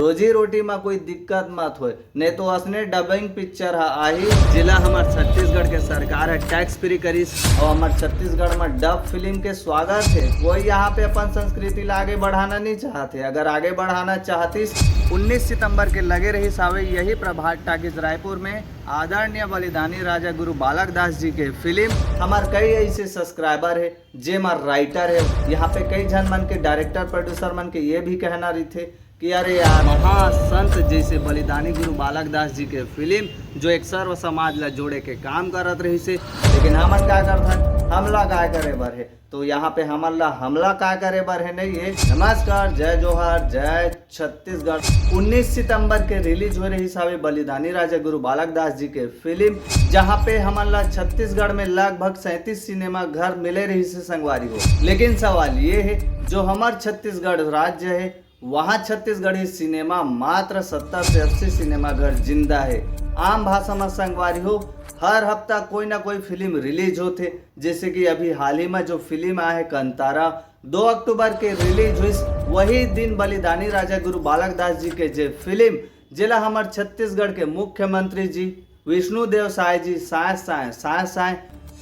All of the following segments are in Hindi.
रोजी रोटी में कोई दिक्कत मत हो, नहीं तो असने डबिंग पिक्चर है आही। जिला हमार छत्तीसगढ़ के सरकार है टैक्स फ्री करीस और हमार छत्तीसगढ़ में डब फिल्म के स्वागत है। कोई यहाँ पे अपन संस्कृति ला आगे बढ़ाना नहीं चाहते। अगर आगे बढ़ाना चाहतीस 19 सितंबर के लगे रही सावे यही प्रभात टाकीज रायपुर में आदरणीय बलिदानी राजा गुरु बालक दास जी के फिल्म। हमार कई ऐसे सब्सक्राइबर है जे हमार राइटर है, यहाँ पे कई जन मन के डायरेक्टर प्रोड्यूसर मन के ये भी कहना रही थे कि अरे यार महासंत जैसे बलिदानी गुरु बालक दास जी के फिल्म जो एक सर्व समाज ला जोड़े के काम करत रही से, लेकिन हमन क्या करथन हमला काय करे बर है। तो यहाँ पे हमला काय करे बर है नहीं है। नमस्कार, जय जोहार, जय छत्तीसगढ़। 19 सितंबर के रिलीज हो रही सावे बलिदानी राजा गुरु बालक दास जी के फिल्म, जहाँ पे हमारा छत्तीसगढ़ में लगभग 37 सिनेमा घर मिले रही से संगवारी हो। लेकिन सवाल ये है जो हमार छत्तीसगढ़ राज्य है वहाँ छत्तीसगढ़ी सिनेमा मात्र 70 से 80 सिनेमा घर जिंदा है। आम भाषा में संगवारी हो हर हफ्ता कोई ना कोई फिल्म रिलीज होते, जैसे कि अभी हाल ही में जो फिल्म आया है कंतारा 2 अक्टूबर के रिलीज हुई। वही दिन बलिदानी राजा गुरु बालक दास जी के जे फिल्म जिला हमार छत्तीसगढ़ के मुख्यमंत्री जी विष्णुदेव साय जी साय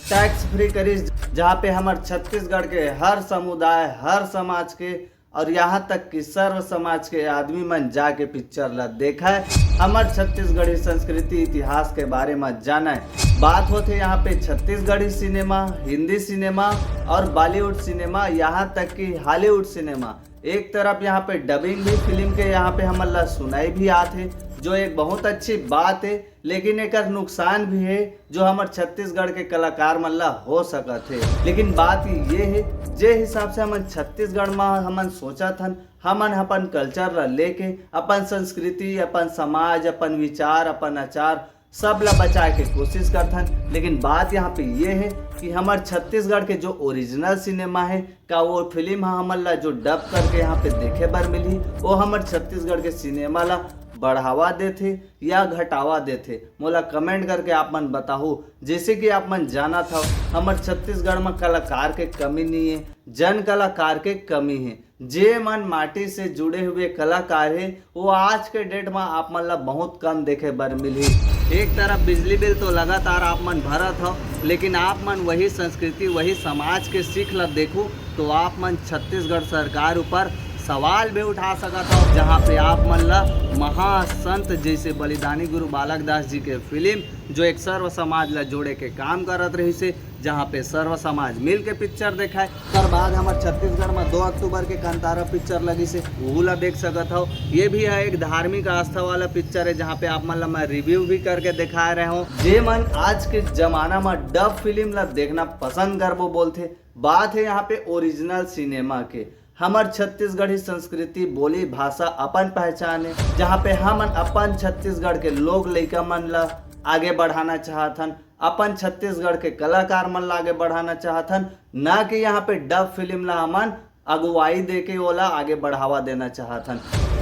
टैक्स फ्री करी, जहाँ पे हमार छत्तीसगढ़ के हर समुदाय हर समाज के और यहाँ तक कि सर्व समाज के आदमी मन जाके पिक्चर ला देखा है, हमार छत्तीसगढ़ी संस्कृति इतिहास के बारे में जाना है। बात होते यहाँ पे छत्तीसगढ़ी सिनेमा, हिंदी सिनेमा और बॉलीवुड सिनेमा, यहाँ तक कि हॉलीवुड सिनेमा। एक तरफ यहाँ पे डबिंग भी फिल्म के यहाँ पे हमारा सुनाई भी आते, जो एक बहुत अच्छी बात है, लेकिन एक नुकसान भी है जो हमारे छत्तीसगढ़ के कलाकार मल्ला हो सकत है। लेकिन बात ये है जे हिसाब से हमन छत्तीसगढ़ में हमन सोचा थन हमन अपन कल्चर ला लेके अपन संस्कृति अपन समाज अपन विचार अपन आचार सब ला बचाए के कोशिश करथन। लेकिन बात यहाँ पे ये है कि हमारे छत्तीसगढ़ के जो ओरिजिनल सिनेमा है का वो फिल्म हमन ला जो डब करके यहाँ पे देखे बर मिली, वो हमारे छत्तीसगढ़ के सिनेमा ला बढ़ावा देते या घटावा देते। मोला कमेंट करके आप मन बताओ। जैसे कि आप मन जाना था हमारे छत्तीसगढ़ में कलाकार के कमी नहीं है, जन कलाकार के कमी है। जे मन माटी से जुड़े हुए कलाकार है वो आज के डेट में आप मन ला बहुत कम देखे बर मिली। एक तरफ बिजली बिल तो लगातार आप मन भरत हो, लेकिन आप मन वही संस्कृति वही समाज के सीख ला देखो तो आप मन छत्तीसगढ़ सरकार ऊपर सवाल भी उठा सकता हो, जहाँ पे आप मन ला महासंत जैसे बलिदानी गुरु बालक दास जी के फिल्म जो एक सर्व समाज ला जोड़े के काम करत रही से, जहाँ पे सर्व समाज मिल के पिक्चर देखा है। तर बाद हमारे छत्तीसगढ़ में 2 अक्टूबर के कंतारा पिक्चर लगी से वो ला देख सकता हो। ये भी है एक धार्मिक आस्था वाला पिक्चर है, जहाँ पे आप मन ला मैं रिव्यू भी करके दिखा रहे हूँ। जे मन आज के जमाना में डब फिल्म ला देखना पसंद करबो बोलते। बात है यहाँ पे ओरिजिनल सिनेमा के। हमार छत्तीसगढ़ी संस्कृति बोली भाषा अपन पहचान है, जहाँ पे हम अपन छत्तीसगढ़ के लोग लइका मन ला आगे बढ़ाना चाहतन, अपन छत्तीसगढ़ के कलाकार मन ला आगे बढ़ाना चाहतन, ना कि यहाँ पे डब फिल्म ला हमन अगुवाई दे के ओला आगे बढ़ावा देना चाहतन।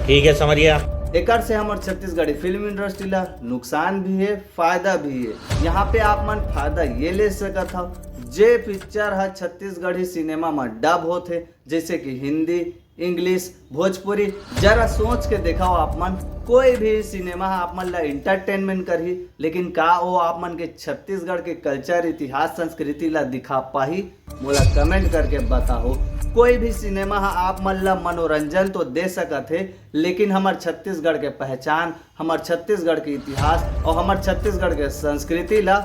ठीक है समझिए। एकर से हमारे छत्तीसगढ़ी फिल्म इंडस्ट्री ला नुकसान भी है फायदा भी है। यहाँ पे आप मन फायदा ये ले सकत हो जे पिक्चर है छत्तीसगढ़ी सिनेमा में डब होते, जैसे कि हिंदी इंग्लिश भोजपुरी। जरा सोच के दिखाओ आप मन कोई भी सिनेमा आप मन ला इंटरटेनमेंट करही, लेकिन का वो आप मन के छत्तीसगढ़ के कल्चर इतिहास संस्कृति ला दिखा पाही? मोला कमेंट करके बताओ। कोई भी सिनेमा आप मन ला मनोरंजन तो दे सकत है, लेकिन हमार छत्तीसगढ़ के पहचान हमार छत्तीसगढ़ के इतिहास और हमार छत्तीसगढ़ के संस्कृति ला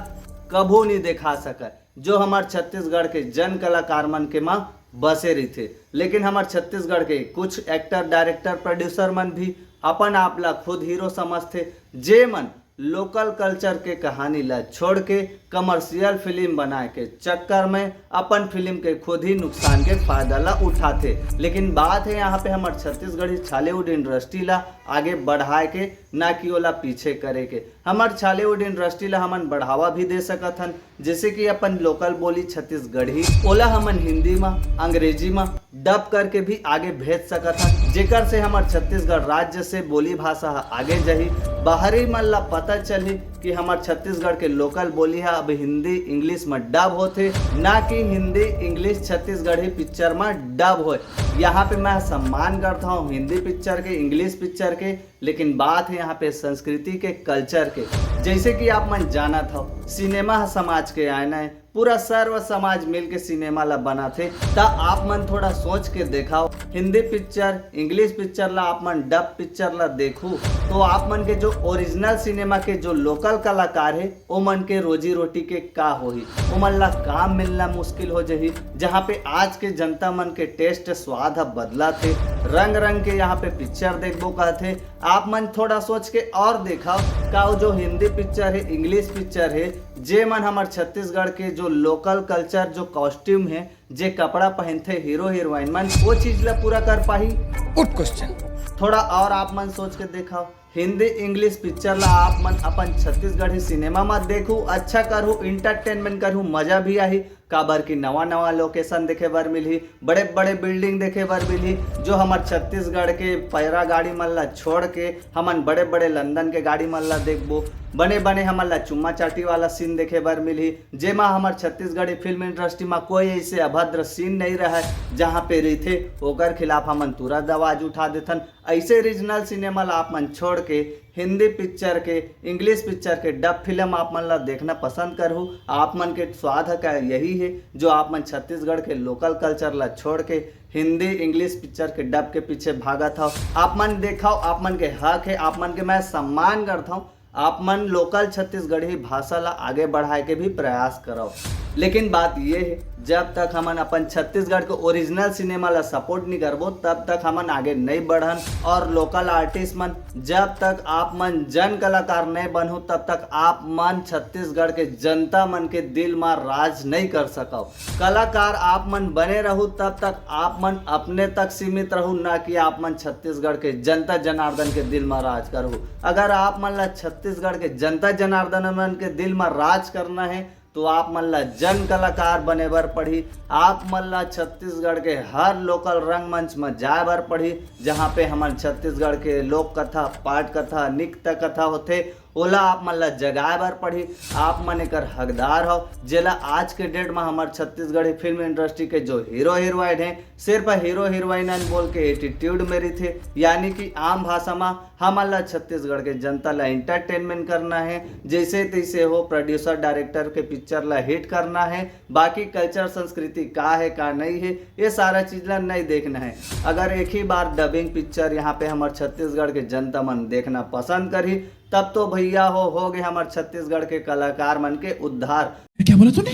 कभू नहीं दिखा सकत, जो हमार छत्तीसगढ़ के जन कलाकार मन के माँ बसे रही थे। लेकिन हमार छत्तीसगढ़ के कुछ एक्टर डायरेक्टर प्रोड्यूसर मन भी अपन आप ला खुद हीरो समझते, जे मन लोकल कल्चर के कहानी ला छोड़ के कमर्शियल फिल्म बनाए के चक्कर में अपन फिल्म के खुद ही नुकसान के फायदा ला उठाते। लेकिन बात है यहाँ पे हमारे छत्तीसगढ़ी छालीवुड इंडस्ट्री ला आगे बढ़ाए के, ना कि ओला पीछे करे के। हमारे छालीवुड इंडस्ट्री ला हमन बढ़ावा भी दे सकत हन, जैसे कि अपन लोकल बोली छत्तीसगढ़ी ओला हमन हिंदी में अंग्रेजी में डब करके भी आगे भेज सकत हन, जेकर से हमारे छत्तीसगढ़ राज्य से बोली भाषा आगे जही बाहरी मन ला पता चली कि हमार छत्तीसगढ़ के लोकल बोली है अब हिंदी इंग्लिश में डब होते, ना कि हिंदी इंग्लिश छत्तीसगढ़ी पिक्चर में डब हो। यहाँ पे मैं सम्मान करता हूँ हिंदी पिक्चर के, इंग्लिश पिक्चर के, लेकिन बात है यहाँ पे संस्कृति के, कल्चर के। जैसे कि आप मन जाना था सिनेमा समाज के आईना है, पूरा सर्व समाज मिल के सिनेमा ला बना थे। ता आप मन थोड़ा सोच के देखाओ, हिंदी पिक्चर इंग्लिश पिक्चर ला आप मन डब पिक्चर ला देखो तो आप मन के जो ओरिजिनल सिनेमा के जो लोकल कलाकार है वो मन के रोजी रोटी के का होही, वो मन ला काम मिलना मुश्किल हो जाही। जहाँ पे आज के जनता मन के टेस्ट स्वाद बदला थे, रंग रंग के यहाँ पे पिक्चर देखबो कहते। आप मन थोड़ा सोच के और देखाओ का जो हिंदी पिक्चर है इंग्लिश पिक्चर है, जे मन हमार छत्तीसगढ़ के जो लोकल कल्चर जो कॉस्ट्यूम है, जे कपड़ा पहनते हीरो हीरोइन मन, वो चीज ला पूरा कर पाही? Good question. थोड़ा और आप मन सोच के देखाओ, हिंदी इंग्लिश पिक्चर ला आप मन अपन छत्तीसगढ़ी सिनेमा में देखू, अच्छा करू, इंटरटेनमेंट करू, मजा भी आई। काबर की नवा नवा लोकेशन देखे बर मिली, बड़े बड़े बिल्डिंग देखे बर मिली, जो हमार छत्तीसगढ़ के पैरा गाड़ी मन ला छोड़ के हमन बड़े बड़े लंदन के गाड़ी मन ला देखबो, बने बने हमन ला चुम्मा चाटी वाला सीन देखे बर मिली, जेमा हमार छत्तीसगढ़ी फिल्म इंडस्ट्री में कोई ऐसे अभद्र सीन नहीं रहा है जहाँ पे रही ओकर खिलाफ हमन तुरंत आवाज उठा देथन। ऐसे रीजनल सिनेमा ला आप मन छोड़ के हिंदी पिक्चर के इंग्लिश पिक्चर के डब फिल्म आप मन ला देखना पसंद करूँ। आप मन के स्वाद का यही है जो आप मन छत्तीसगढ़ के लोकल कल्चर ला छोड़ के हिंदी इंग्लिश पिक्चर के डब के पीछे भागा था। आप मन देखाओ, आप मन के हक है, आप मन के मैं सम्मान करता हूँ। आप मन लोकल छत्तीसगढ़ी भाषा ला आगे बढ़ाए के भी प्रयास करो। लेकिन बात ये है जब तक हमन अपन छत्तीसगढ़ के ओरिजिनल सिनेमा ला सपोर्ट नहीं करबो तब तक हमन आगे नहीं बढ़न। और लोकल आर्टिस्ट मन जब तक आप मन जन कलाकार नहीं बनू तब तक आप मन छत्तीसगढ़ के जनता मन के दिल में राज नहीं कर सको। कलाकार आप मन बने रहू तब तक आप मन अपने तक सीमित रहू, ना कि आप मन छत्तीसगढ़ के जनता जनार्दन के दिल में राज करू। अगर आप मन ला छत्तीसगढ़ के जनता जनार्दन मन के दिल में राज करना है तो आप मन ला जन कलाकार बने बर पड़ी। आप मन ला छत्तीसगढ़ के हर लोकल रंगमंच में जाए बर पड़ी, जहाँ पे हमारे छत्तीसगढ़ के लोक कथा, पाठ कथा, नृत्य कथा होते ओला आप मन ला जगाए बर पड़ी। आप मन एकर हकदार हो, जेला आज के डेट में हमारे छत्तीसगढ़ी फिल्म इंडस्ट्री के जो हीरो हीरोइन है सिर्फ हीरो हीरोइन बोल के एटीट्यूड में रही थे, यानी कि आम भाषा में हमन ला छत्तीसगढ़ के जनता ला इंटरटेनमेंट करना है, जैसे तैसे हो प्रोड्यूसर डायरेक्टर के पिक्चर ला हिट करना है। बाकी कल्चर संस्कृति का है का नहीं है ये सारा चीज ला नहीं देखना है। अगर एक ही बार डबिंग पिक्चर यहाँ पे हमारे छत्तीसगढ़ के जनता मन देखना पसंद करी तब तो भैया हो गए हमारे छत्तीसगढ़ के कलाकार मन के उद्धार। क्या बोला तूने?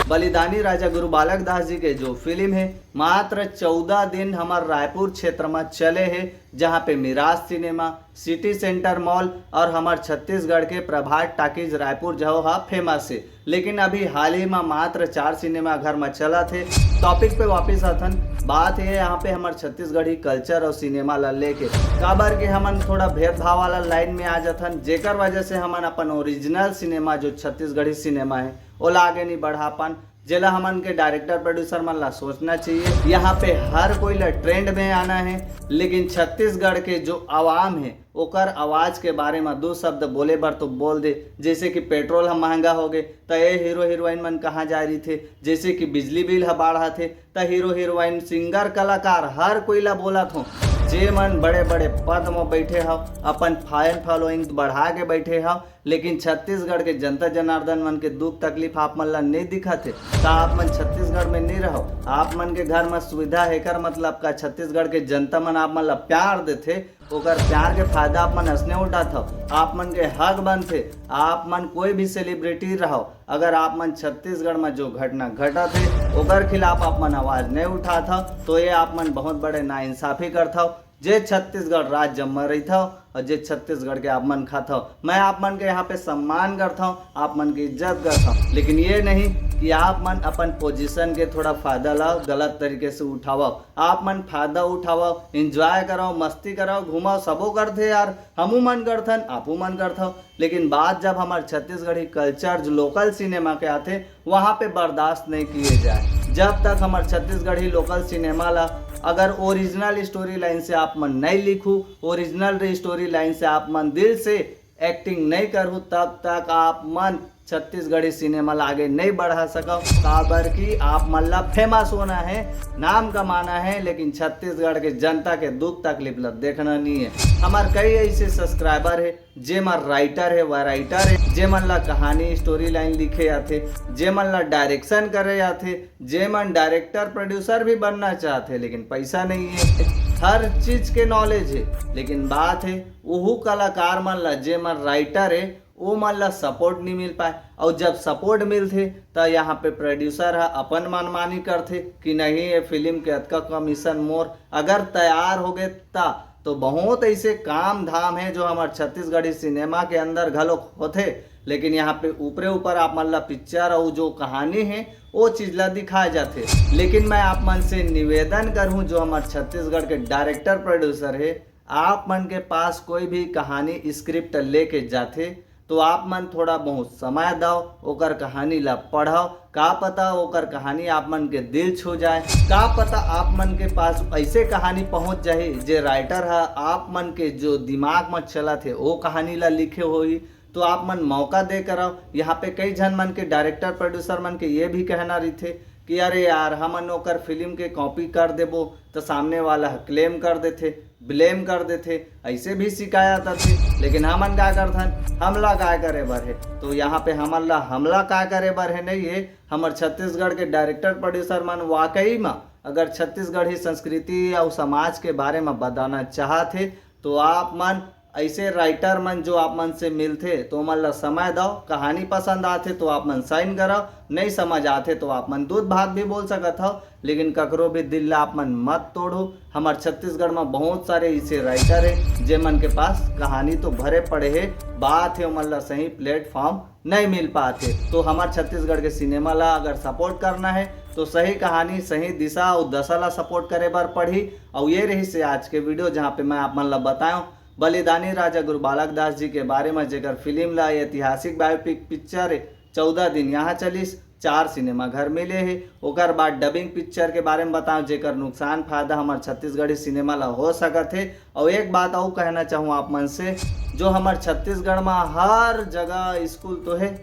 बलिदानी राजा गुरु बालक दास जी के जो फिल्म है मात्र 14 दिन हमारे रायपुर क्षेत्र में चले हैं, जहाँ पे Mirage cinema, city centre mall और हमारे छत्तीसगढ़ के प्रभात टाकीज रायपुर जो है फेमस है। लेकिन अभी हाल ही में मात्र 4 सिनेमा घर में चला थे। टॉपिक पे वापस आथन, बात है यहाँ पे हमारे छत्तीसगढ़ी कल्चर और सिनेमा ला लेके काबर के हमन थोड़ा भेदभाव वाला लाइन में आ जाथन, जेकर वजह से हमन अपन ओरिजिनल सिनेमा जो छत्तीसगढ़ी सिनेमा है ओला आगे नहीं बढ़ा पान। जेला हमन के डायरेक्टर प्रोड्यूसर मन ला सोचना चाहिए। यहाँ पे हर कोई ला ट्रेंड में आना है, लेकिन छत्तीसगढ़ के जो आवाम है ओकर आवाज के बारे में 2 शब्द बोले बर तो बोल दे। जैसे कि पेट्रोल हम महंगा हो गए तो ये हीरो हीरोइन मन कहाँ जा रही थे, जैसे कि बिजली बिल बढ़ा थे तो हीरो हीरोइन सिंगर कलाकार हर कोई ला बोला था। जे मन बड़े बड़े पद में बैठे हो अपन फैन फॉलोइंग बढ़ा के बैठे हो, लेकिन छत्तीसगढ़ के जनता जनार्दन मन के दुख तकलीफ आप मन ला नहीं दिखाते तो आप मन छत्तीसगढ़ में नहीं रहो। आप मन के घर में सुविधा है कर मतलब का छत्तीसगढ़ के जनता मन आप मन ला प्यार देते, ओकर प्यार के फायदा आप मन हंसने उठाते, आप मन के हक बनते। आप मन कोई भी सेलिब्रिटी रहो, अगर आप मन छत्तीसगढ़ में जो घटना घटा थे ओकर खिलाफ आप मन आवाज नहीं उठाता तो ये आप मन बहुत बड़े नाइंसाफी करता। जे छत्तीसगढ़ राज्य में रही था और जे छत्तीसगढ़ के आप मन खाता हो, मैं आप मन के यहाँ पे सम्मान करता हूँ, आप मन की इज्जत करता हूँ, लेकिन ये नहीं कि आप मन अपन पोजीशन के थोड़ा फायदा लाओ, गलत तरीके से उठाओ। आप मन फायदा उठाओ, एंजॉय करो, मस्ती करो, घुमाओ, सबो करते यार, हमू मन करथन, आपू मन करता। लेकिन बात जब हमारे छत्तीसगढ़ी कल्चर जो लोकल सिनेमा के आते वहाँ पे बर्दाश्त नहीं किए जाए। जब तक हमारे छत्तीसगढ़ी लोकल सिनेमा ला अगर ओरिजिनल स्टोरी लाइन से आप मन नहीं लिखू, ओरिजिनल स्टोरी लाइन से आप मन दिल से एक्टिंग नहीं करूँ तब तक आप मन छत्तीसगढ़ी सिनेमा ला आगे नहीं बढ़ा सको। काबर की आप मल्ला फेमस होना है, नाम कमाना है, लेकिन छत्तीसगढ़ के जनता के दुख तकलीफ ला देखना नहीं है। हमारे कई ऐसे सब्सक्राइबर है जे मन राइटर है, वह राइटर है, जे मन ला कहानी स्टोरी लाइन लिखे आते, जे मन ला डायरेक्शन करे आते, जे मन डायरेक्टर प्रोड्यूसर भी बनना चाहते, लेकिन पैसा नहीं है। हर चीज के नॉलेज है, लेकिन बात है वह कलाकार मन ला जे मन राइटर है वो मन ला सपोर्ट नहीं मिल पाए। और जब सपोर्ट मिलते तो यहाँ पे प्रोड्यूसर है अपन मनमानी करते कि नहीं ये फिल्म के अतका कमीशन मोर अगर तैयार हो गए ता। तो बहुत ऐसे काम धाम है जो हमारे छत्तीसगढ़ी सिनेमा के अंदर घलोक होते, लेकिन यहाँ पे ऊपरे ऊपर आप मन ला पिक्चर और जो कहानी है वो चीज ला दिखाए जाते। लेकिन मैं आप मन से निवेदन करूँ जो हमारे छत्तीसगढ़ के डायरेक्टर प्रोड्यूसर है, आप मन के पास कोई भी कहानी स्क्रिप्ट लेके जाते तो आप मन थोड़ा बहुत समय दो, ओकर कहानी ला पढ़ाओ। का पता ओकर कहानी आप मन के दिल छू जाए, का पता आप मन के पास ऐसे कहानी पहुंच जाए जे राइटर है आप मन के जो दिमाग में चला थे वो कहानी ला लिखे होई। तो आप मन मौका दे कर आओ। यहाँ पे कई जन मन के डायरेक्टर प्रोड्यूसर मन के ये भी कहना रही थे कि अरे यार हमन ओकर फिल्म के कॉपी कर देबो तो सामने वाला क्लेम कर देते, ब्लेम कर देते, ऐसे भी शिकायत आती। लेकिन हमन क्या करथन, हमला क्या करे बर है। तो यहाँ पे हमला क्या करे बर है नहीं है। हमार छत्तीसगढ़ के डायरेक्टर प्रोड्यूसर मन वाकई में अगर छत्तीसगढ़ी संस्कृति और समाज के बारे में बताना चाहते तो आप मन ऐसे राइटर मन जो आप मन से मिलते तो मन ला समय दो। कहानी पसंद आते तो आप मन साइन कराओ, नहीं समझ आते तो आप मन दूध भात भी बोल सकत हो, लेकिन ककरो भी दिल ला आप मन मत तोड़ो। हमारे छत्तीसगढ़ में बहुत सारे ऐसे राइटर है जे मन के पास कहानी तो भरे पड़े है, बात है मन ला सही प्लेटफॉर्म नहीं मिल पाते। तो हमारे छत्तीसगढ़ के सिनेमा ला अगर सपोर्ट करना है तो सही कहानी सही दिशा और दशा ला सपोर्ट करे बार पढ़ी। और ये रही से आज के वीडियो जहाँ पे मैं आप मन ला बताऊँ बलिदानी राजा गुरु बालक दास जी के बारे में, जेकर फिल्म ला ऐतिहासिक बायोपिक पिक्चर है 14 दिन यहाँ चलिस, 4 सिनेमा घर मिले है। ओकर बाद डबिंग पिक्चर के बारे में बताऊँ जेकर नुकसान फायदा हमारे छत्तीसगढ़ी सिनेमा ला हो सकत है। और एक बात और कहना चाहूँ आप मन से, जो हमारे छत्तीसगढ़ में हर जगह स्कूल तो है,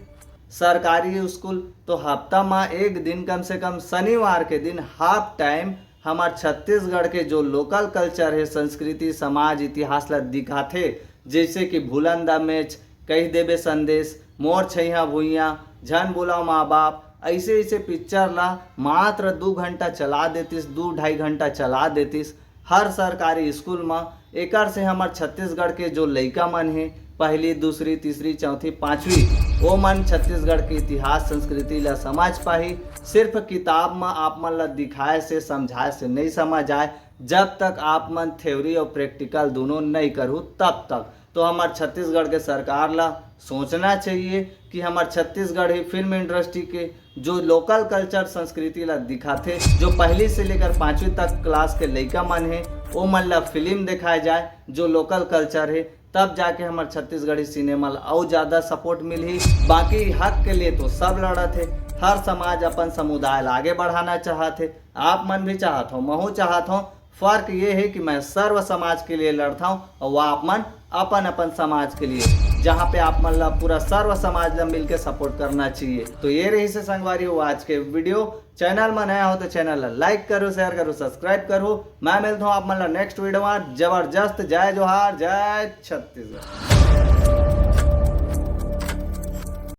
सरकारी स्कूल, तो हफ्ता में एक दिन कम से कम शनिवार के दिन हाफ टाइम हमारे छत्तीसगढ़ के जो लोकल कल्चर है, संस्कृति समाज इतिहास ला दिखाते। जैसे कि भूलन द मैच, कही देवे संदेश, मोर छैया भुइया, झन बुलाओ माँ बाप, ऐसे ऐसे पिक्चर ला मात्र 2 घंटा चला देतीस, 2-2.5 घंटा चला देतीस हर सरकारी स्कूल में। एकर से हमारे छत्तीसगढ़ के जो लइका मन है पहली दूसरी तीसरी चौथी पाँचवीं वो मन छत्तीसगढ़ के इतिहास संस्कृति ला समझ पाही। सिर्फ किताब में आप मन ला दिखाए से समझाए से नहीं समझ आए, जब तक आप मन थ्योरी और प्रैक्टिकल दोनों नहीं करूँ तब तक। तो हमारे छत्तीसगढ़ के सरकार ला सोचना चाहिए कि हमारे छत्तीसगढ़ ही फिल्म इंडस्ट्री के जो लोकल कल्चर संस्कृति ला दिखाते, जो पहली से लेकर 5वीं तक क्लास के लइका मन है वो मन ला फिल्म दिखाया जाए जो लोकल कल्चर है, तब जाके हमारे छत्तीसगढ़ी सिनेमा और ज़्यादा सपोर्ट मिली। बाकी हक के लिए तो सब लड़त है, हर समाज अपन समुदाय ला आगे बढ़ाना चाहते, आप मन भी चाहत हो, मैं चाहत हूँ। फर्क ये है कि मैं सर्व समाज के लिए लड़ता हूँ और वह आप मन अपन अपन समाज के लिए, जहाँ पे आप मन ला पूरा सर्व समाज ला मिलकर सपोर्ट करना चाहिए। तो ये रही से संगवारी हो आज के वीडियो। चैनल में नया हो तो चैनल ला लाइक करो, शेयर करो, सब्सक्राइब करो। मैं मिलता हूँ आप मन ला नेक्स्ट वीडियो में। जबरदस्त। जय जोहार, जय छत्तीसगढ़।